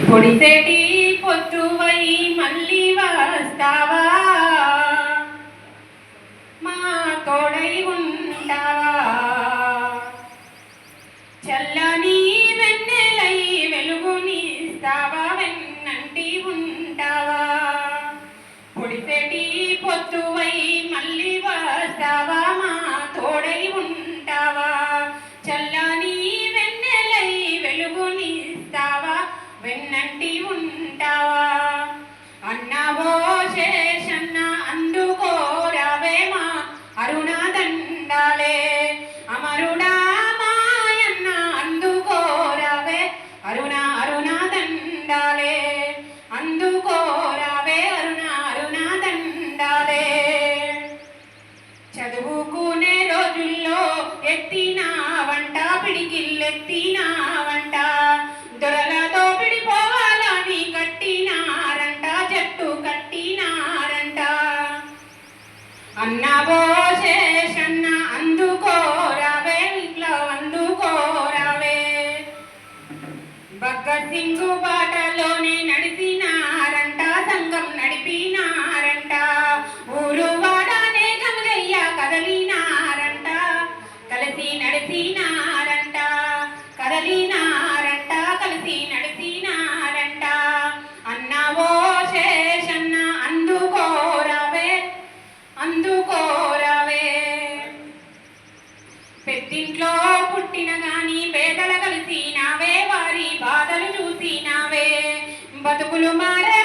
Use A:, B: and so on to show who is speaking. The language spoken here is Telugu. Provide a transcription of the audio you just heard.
A: పొడిసేటి పొద్దువై మళ్ళీ వస్తావా, మా తోడై ఉంటావా, చల్లని వెన్నెలై వెలుగునిస్తావా, వెన్నంటి ఉంటావా. పొడిసేటి పొద్దువై మళ్ళీ వస్తావా, మా తోడై ఉంటావా, చల్లని వెన్నెలై వెలుగునిస్తావా, వెన్నంటి ఉంటావా. అన్నావో శేషన్న అందుకోరావే మా అరుణ దండాలే, అమరుడా మాయన్న అందుకోరావే అరుణ అరుణ దండాలే, అందుకోరావే అరుణ అరుణ దండాలే. చదువుకునే రోజుల్లో ఎత్తిన వంట పిడికిల్లెత్తిన వంట, దొరలతో పిడిపోవాలని కట్టినారంట, జట్టు కట్టినారంట. అన్నావో శేషన్న అందుకోరావే ఇంట్లో అందుకోరావే, భగత్ సింగ్ బాటలోనే నడిచినారంట, సంఘం నడిపినారంట, ఊరు వాడనే గమగయ్య కదలినారంట, కలిసి నడిచినారంట, కదలినారంట, కలిసి నడిచినారంట. అన్నావో శేషన్న అందుకోరావే అందుకోరావే. పెద్దింట్లో పుట్టిన గాని పేదల కలిసినావే, వారి బాధలు చూసినావే, బతుకులు మారే